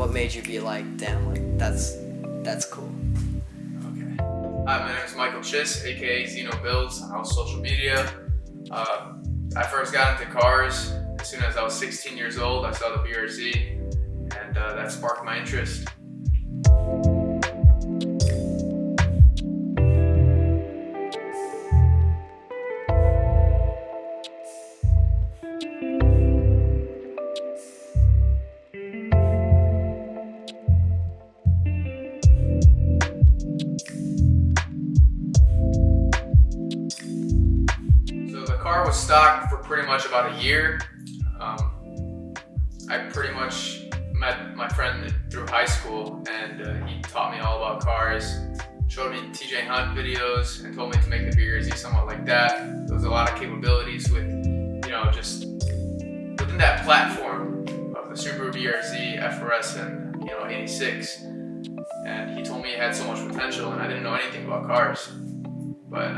what made you be like, damn, like that's cool? Okay. Hi, my name is Michael Chiss, aka Zeno Builds, on all social media. I first got into cars as soon as I was 16 years old. I saw the BRZ, and that sparked my interest. Car was stock for pretty much about a year. I pretty much met my friend through high school, and he taught me all about cars, showed me TJ Hunt videos, and told me to make the BRZ somewhat like that. There was a lot of capabilities with, just within that platform of the Subaru BRZ, FRS, and 86. And he told me it had so much potential, and I didn't know anything about cars. But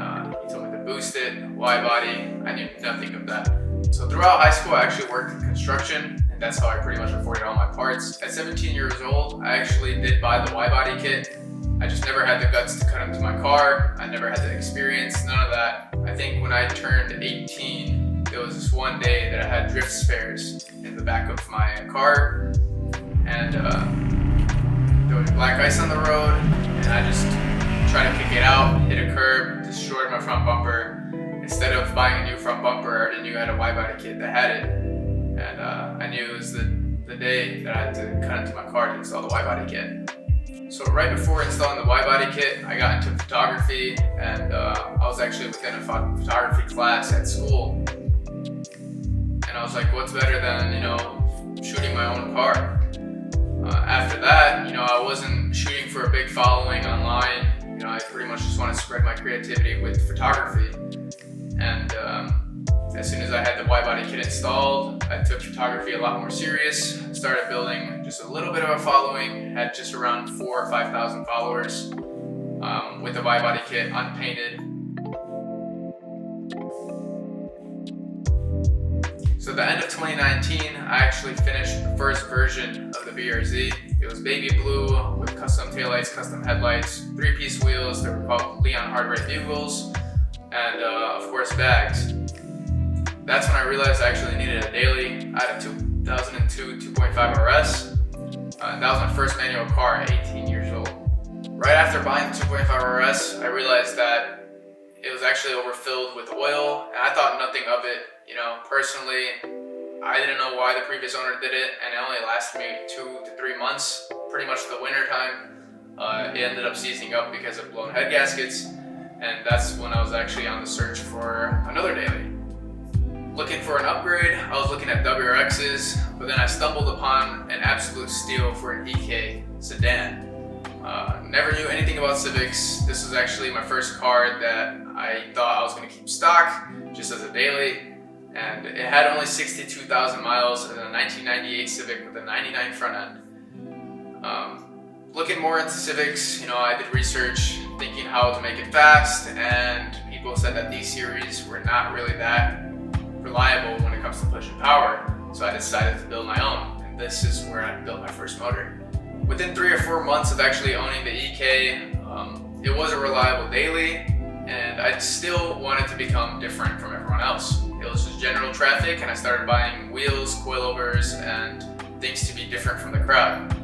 he told me to boost it, wide body. I knew nothing of that. So throughout high school, I actually worked in construction, and that's how I pretty much afforded all my parts. At 17 years old, I actually did buy the wide body kit. I just never had the guts to cut into my car. I never had the experience, none of that. I think when I turned 18, there was this one day that I had drift spares in the back of my car, and there was black ice on the road, and I just tried to kick it out, hit a curb, destroyed my front bumper. Instead of buying a new front bumper, I already knew I had a wide body kit that had it. And I knew it was the day that I had to cut into my car to install the wide body kit. So right before installing the wide body kit, I got into photography, and I was actually within a photography class at school. And I was like, what's better than, shooting my own car? After that, I wasn't shooting for a big following online. I pretty much just wanted to spread my creativity with photography. And as soon as I had the wide body kit installed, I took photography a lot more serious. Started building just a little bit of a following, had just around 4,000 or 5,000 followers with the wide body kit unpainted. So the end of 2019, I actually finished the first version of the BRZ. It was baby blue with custom taillights, custom headlights, 3-piece wheels that were called Leon Hardware bugles, and of course bags. That's when I realized I actually needed a daily. I had a 2002 2.5 RS, and that was my first manual car at 18 years old. Right after buying the 2.5 RS, I realized that it was actually overfilled with oil, and I thought nothing of it. Personally, I didn't know why the previous owner did it, and it only lasted me 2 to 3 months, pretty much the winter time. It ended up seizing up because of blown head gaskets, and that's when I was actually on the search for another daily. Looking for an upgrade, I was looking at WRXs, but then I stumbled upon an absolute steal for an EK sedan. Never knew anything about Civics. This was actually my first car that I thought I was going to keep stock, just as a daily. And it had only 62,000 miles and a 1998 Civic with a 99 front end. Looking more into Civics, I did research, thinking how to make it fast, and people said that these series were not really that reliable when it comes to pushing power. So I decided to build my own, and this is where I built my first motor. Within 3 or 4 months of actually owning the EK, it was a reliable daily, and I still wanted to become different from everyone else. It was just general traffic, and I started buying wheels, coilovers, and things to be different from the crowd.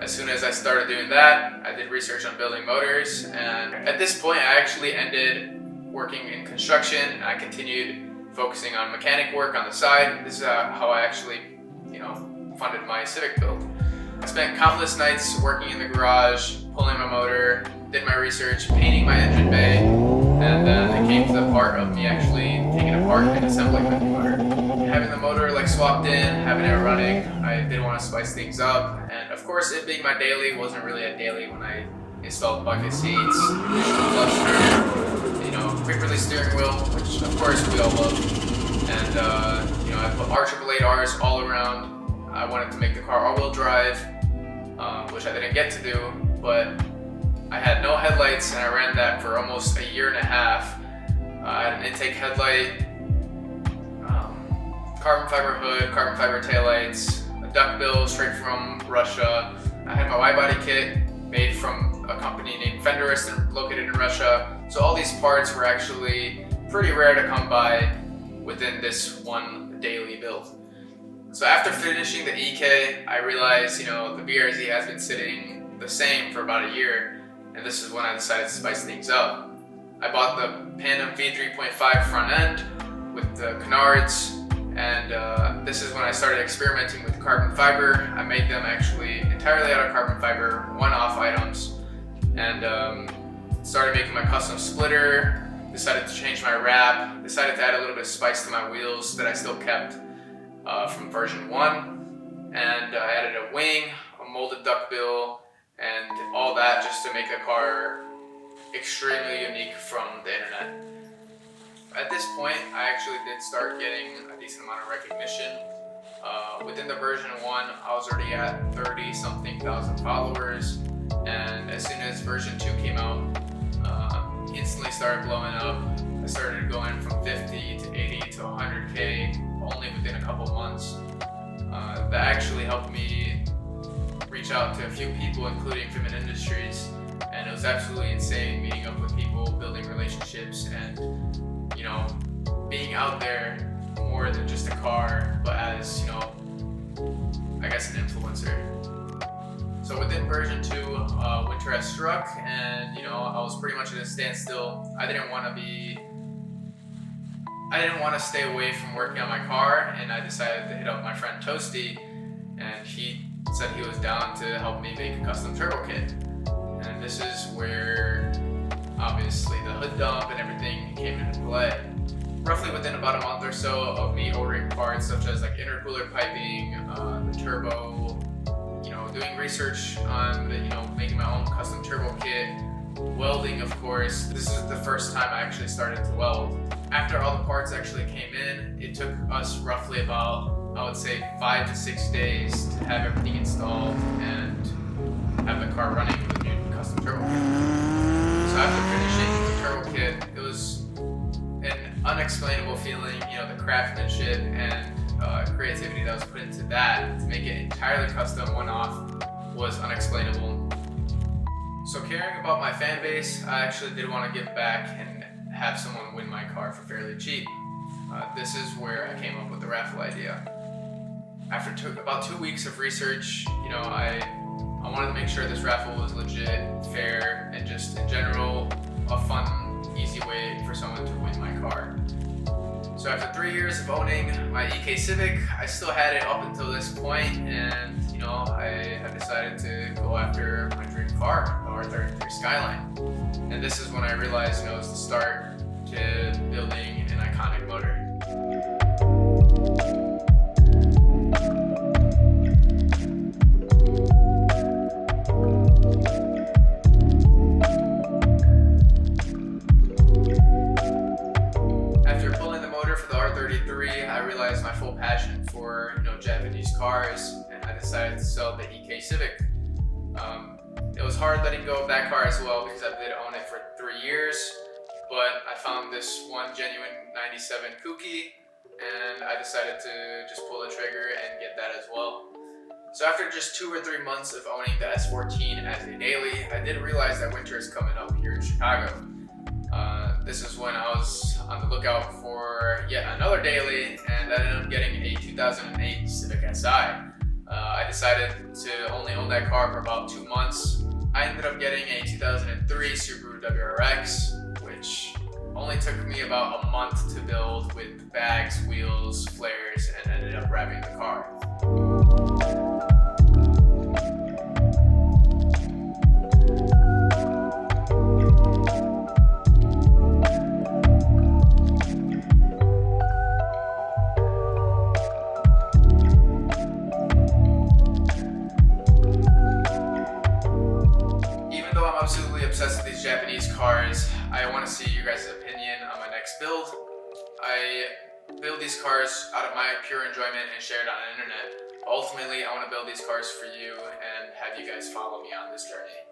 As soon as I started doing that, I did research on building motors, and at this point I actually ended working in construction, and I continued focusing on mechanic work on the side. This is how I actually, funded my Civic build. I spent countless nights working in the garage, pulling my motor, did my research, painting my engine bay, and then it came to the part of me actually taking apart and assembling the motor. Having the motor swapped in, having it running, I did want to spice things up, and of course it being my daily wasn't really a daily when I installed bucket seats, additional cluster, quick release steering wheel, which of course we all love, and I put R888Rs all around. I wanted to make the car all-wheel drive, which I didn't get to do, but I had no headlights, and I ran that for almost a year and a half. I had an intake headlight, carbon fiber hood, carbon fiber taillights, a duckbill straight from Russia. I had my wide body kit made from a company named Fenderist located in Russia. So all these parts were actually pretty rare to come by within this one daily build. So after finishing the EK, I realized, the BRZ has been sitting the same for about a year, and this is when I decided to spice things up. I bought the Pandem V3.5 front end with the canards, and this is when I started experimenting with carbon fiber. I made them actually entirely out of carbon fiber, one-off items, and started making my custom splitter, decided to change my wrap, decided to add a little bit of spice to my wheels that I still kept from version 1, and I added a wing, a molded duckbill, and all that just to make the car extremely unique from the internet. At this point, I actually did start getting a decent amount of recognition. Within the version 1, I was already at 30-something thousand followers, and as soon as version 2 came out, instantly started blowing up. I started going from 50 to 80 to 100K only within a couple months. That actually helped me reach out to a few people, including Fitment Industries, and it was absolutely insane meeting up with people, building relationships, and being out there more than just a car, but as I guess an influencer. So within version 2, winter has struck, and I was pretty much at a standstill. I didn't want to stay away from working on my car, and I decided to hit up my friend Toasty, and he said he was down to help me make a custom turbo kit. And this is where obviously the hood dump and everything came into play. Roughly within about a month or so of me ordering parts such as like intercooler piping, the turbo, doing research on making my own custom turbo kit, welding of course. This is the first time I actually started to weld. After all the parts actually came in, it took us roughly about, I would say, 5 to 6 days to have everything installed and have the car running with the new custom turbo kit. So after finishing the turbo kit, it was an unexplainable feeling, the craftsmanship and creativity that was put into that to make it entirely custom one-off was unexplainable. So caring about my fan base, I actually did want to give back and have someone win my car for fairly cheap. This is where I came up with the raffle idea. After about 2 weeks of research, I wanted to make sure this raffle was legit, fair, and just in general a fun, easy way for someone to win my car. So after 3 years of owning my EK Civic, I still had it up until this point, and I have decided to go after my dream car, the R33 Skyline. And this is when I realized, it's the start to building an iconic motor. After pulling the motor for the R33, I realized my full passion for Japanese cars, and I decided to sell the EK Civic. It was hard letting go of that car as well because I did own it for 3 years, but I found this one genuine 97 Kuki, and I decided to just pull the trigger and get that as well. So after just 2 or 3 months of owning the S14 as a daily, I did realize that winter is coming up here in Chicago. This is when I was on the lookout for yet another daily, and I ended up getting a 2008 Civic Si. I decided to only own that car for about 2 months. I ended up getting a 2003 Subaru WRX, which only took me about a month to build with bags, wheels, flares, and ended up wrapping the car. Absolutely obsessed with these Japanese cars. I want to see you guys' opinion on my next build. I build these cars out of my pure enjoyment and share it on the internet. Ultimately, I want to build these cars for you and have you guys follow me on this journey.